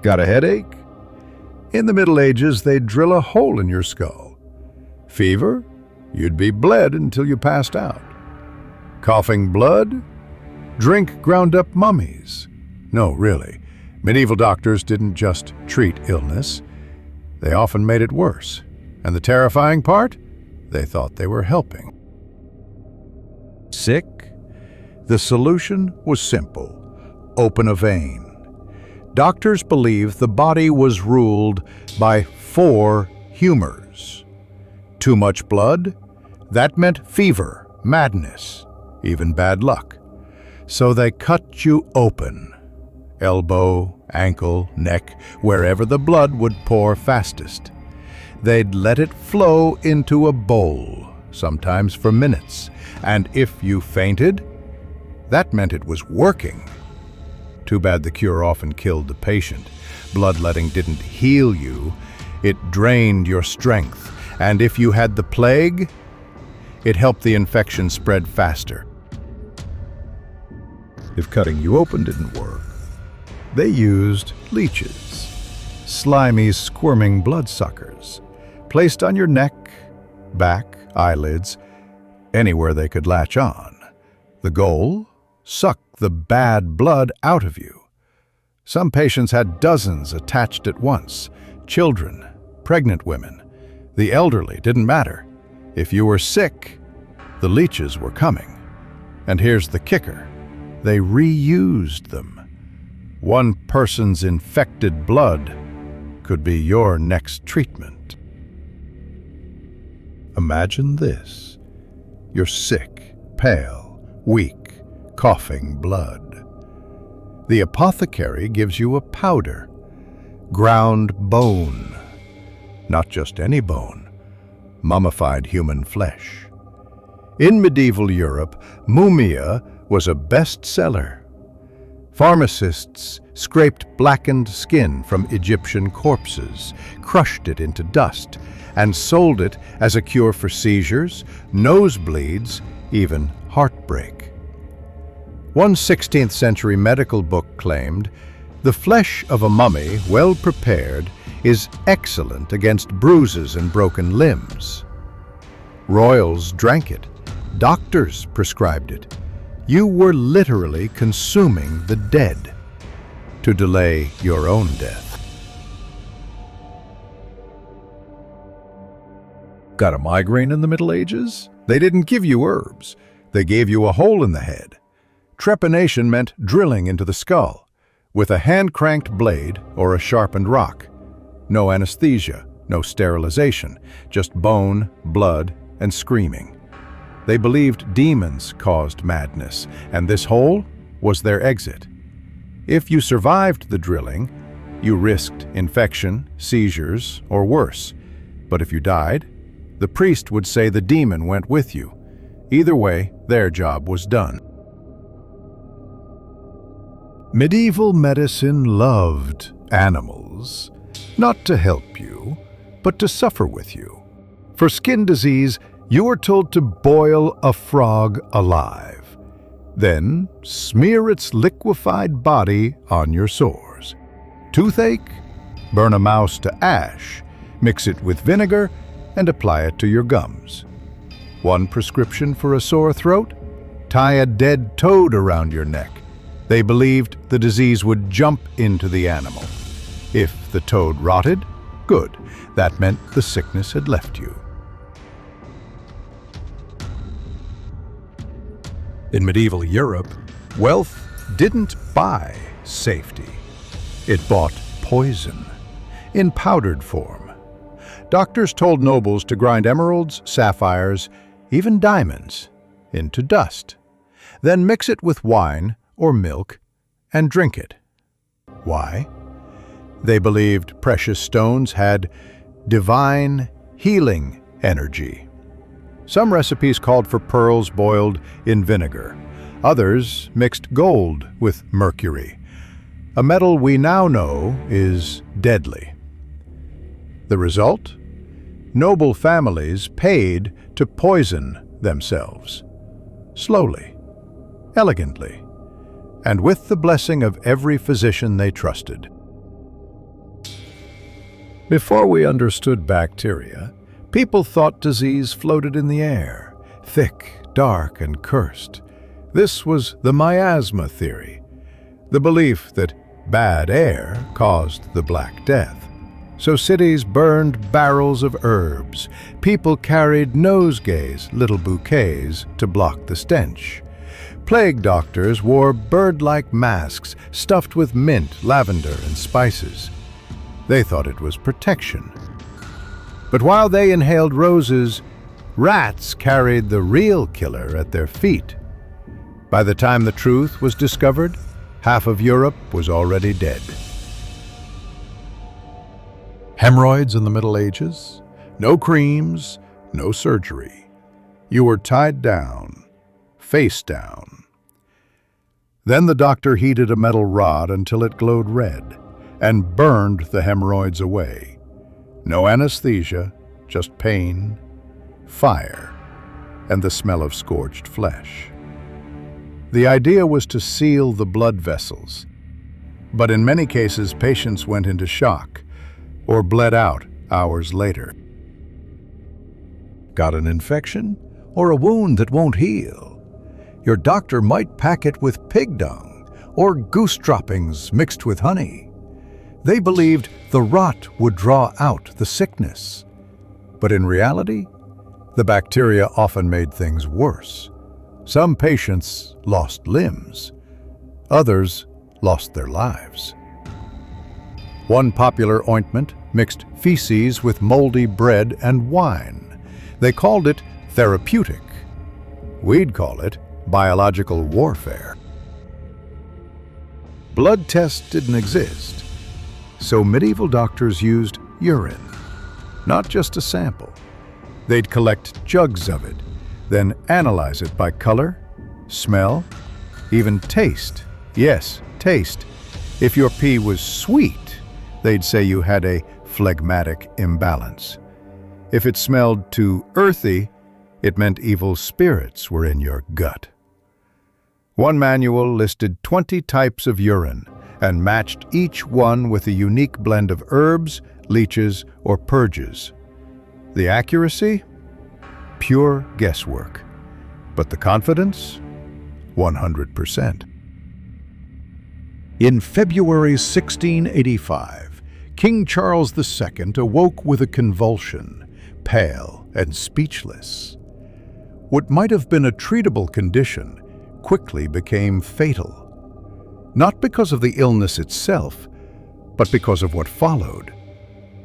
Got a headache? In the Middle Ages, they'd drill a hole in your skull. Fever? You'd be bled until you passed out. Coughing blood? Drink ground-up mummies. No, really. Medieval doctors didn't just treat illness. They often made it worse. And the terrifying part? They thought they were helping. Sick? The solution was simple. Open a vein. Doctors believed the body was ruled by 4 humors. Too much blood? That meant fever, madness, even bad luck. So they cut you open. Elbow, ankle, neck, wherever the blood would pour fastest. They'd let it flow into a bowl, sometimes for minutes, and if you fainted, that meant it was working. Too bad the cure often killed the patient. Bloodletting didn't heal you, it drained your strength, and if you had the plague, it helped the infection spread faster. If cutting you open didn't work, they used leeches, slimy, squirming bloodsuckers, placed on your neck, back, eyelids, anywhere they could latch on. The goal? Suck the bad blood out of you. Some patients had dozens attached at once. Children, pregnant women, the elderly, didn't matter. If you were sick, the leeches were coming. And here's the kicker. They reused them. One person's infected blood could be your next treatment. Imagine this. You're sick, pale, weak, coughing blood. The apothecary gives you a powder, ground bone. Not just any bone, mummified human flesh. In medieval Europe, mumia was a bestseller. Pharmacists scraped blackened skin from Egyptian corpses, crushed it into dust, and sold it as a cure for seizures, nosebleeds, even heartbreak. One 16th century medical book claimed, "The flesh of a mummy, well prepared, is excellent against bruises and broken limbs." Royals drank it. Doctors prescribed it. You were literally consuming the dead to delay your own death. Got a migraine in the Middle Ages? They didn't give you herbs. They gave you a hole in the head. Trepanation meant drilling into the skull, with a hand-cranked blade or a sharpened rock. No anesthesia, no sterilization, just bone, blood, and screaming. They believed demons caused madness, and this hole was their exit. If you survived the drilling, you risked infection, seizures, or worse. But if you died, the priest would say the demon went with you. Either way, their job was done. Medieval medicine loved animals, not to help you, but to suffer with you. For skin disease, you were told to boil a frog alive, then smear its liquefied body on your sores. Toothache? Burn a mouse to ash, mix it with vinegar, and apply it to your gums. One prescription for a sore throat? Tie a dead toad around your neck. They believed the disease would jump into the animal. If the toad rotted, good. That meant the sickness had left you. In medieval Europe, wealth didn't buy safety. It bought poison in powdered form. Doctors told nobles to grind emeralds, sapphires, even diamonds into dust. Then mix it with wine or milk and drink it. Why? They believed precious stones had divine healing energy. Some recipes called for pearls boiled in vinegar. Others mixed gold with mercury, a metal we now know is deadly. The result? Noble families paid to poison themselves, slowly, elegantly, and with the blessing of every physician they trusted. Before we understood bacteria, people thought disease floated in the air, thick, dark, and cursed. This was the miasma theory, the belief that bad air caused the Black Death. So cities burned barrels of herbs. People carried nosegays, little bouquets, to block the stench. Plague doctors wore bird-like masks stuffed with mint, lavender, and spices. They thought it was protection. But while they inhaled roses, rats carried the real killer at their feet. By the time the truth was discovered, half of Europe was already dead. Hemorrhoids in the Middle Ages? No creams, no surgery. You were tied down, face down. Then the doctor heated a metal rod until it glowed red and burned the hemorrhoids away. No anesthesia, just pain, fire, and the smell of scorched flesh. The idea was to seal the blood vessels, but in many cases patients went into shock or bled out hours later. Got an infection or a wound that won't heal? Your doctor might pack it with pig dung or goose droppings mixed with honey. They believed the rot would draw out the sickness. But in reality, the bacteria often made things worse. Some patients lost limbs. Others lost their lives. One popular ointment mixed feces with moldy bread and wine. They called it therapeutic. We'd call it biological warfare. Blood tests didn't exist, so medieval doctors used urine, not just a sample. They'd collect jugs of it, then analyze it by color, smell, even taste. Yes, taste. If your pee was sweet, they'd say you had a phlegmatic imbalance. If it smelled too earthy, it meant evil spirits were in your gut. One manual listed 20 types of urine and matched each one with a unique blend of herbs, leeches, or purges. The accuracy? Pure guesswork. But the confidence? 100%. In February 1685, King Charles II awoke with a convulsion, pale and speechless. What might have been a treatable condition quickly became fatal. Not because of the illness itself, but because of what followed.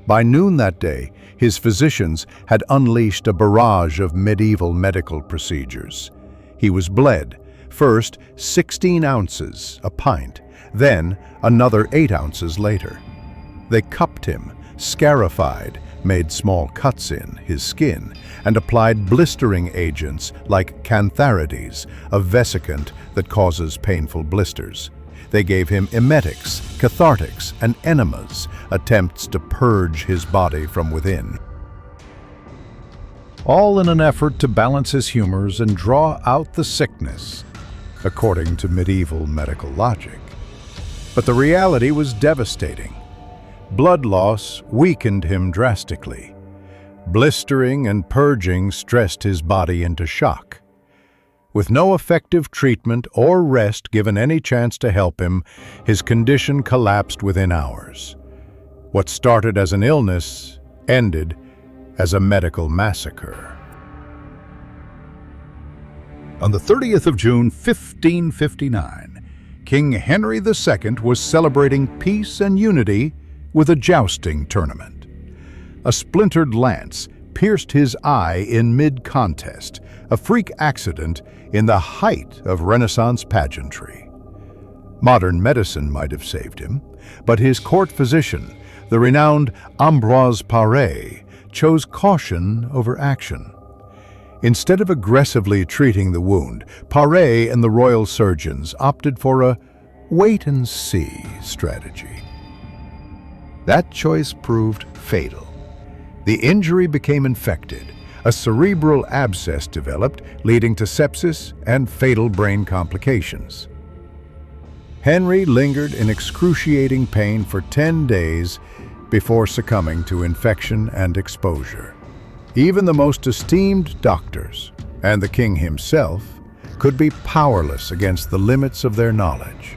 By noon that day, his physicians had unleashed a barrage of medieval medical procedures. He was bled, first 16 ounces, a pint, then another 8 ounces later. They cupped him, scarified, made small cuts in his skin, and applied blistering agents like cantharides, a vesicant that causes painful blisters. They gave him emetics, cathartics, and enemas, attempts to purge his body from within. All in an effort to balance his humors and draw out the sickness, according to medieval medical logic. But the reality was devastating. Blood loss weakened him drastically. Blistering and purging stressed his body into shock. With no effective treatment or rest given any chance to help him, his condition collapsed within hours. What started as an illness ended as a medical massacre. On the 30th of June, 1559, King Henry II was celebrating peace and unity with a jousting tournament. A splintered lance pierced his eye in mid-contest, a freak accident in the height of Renaissance pageantry. Modern medicine might have saved him, but his court physician, the renowned Ambroise Paré, chose caution over action. Instead of aggressively treating the wound, Paré and the royal surgeons opted for a wait-and-see strategy. That choice proved fatal. The injury became infected. A cerebral abscess developed, leading to sepsis and fatal brain complications. Henry lingered in excruciating pain for 10 days before succumbing to infection and exposure. Even the most esteemed doctors, and the king himself, could be powerless against the limits of their knowledge.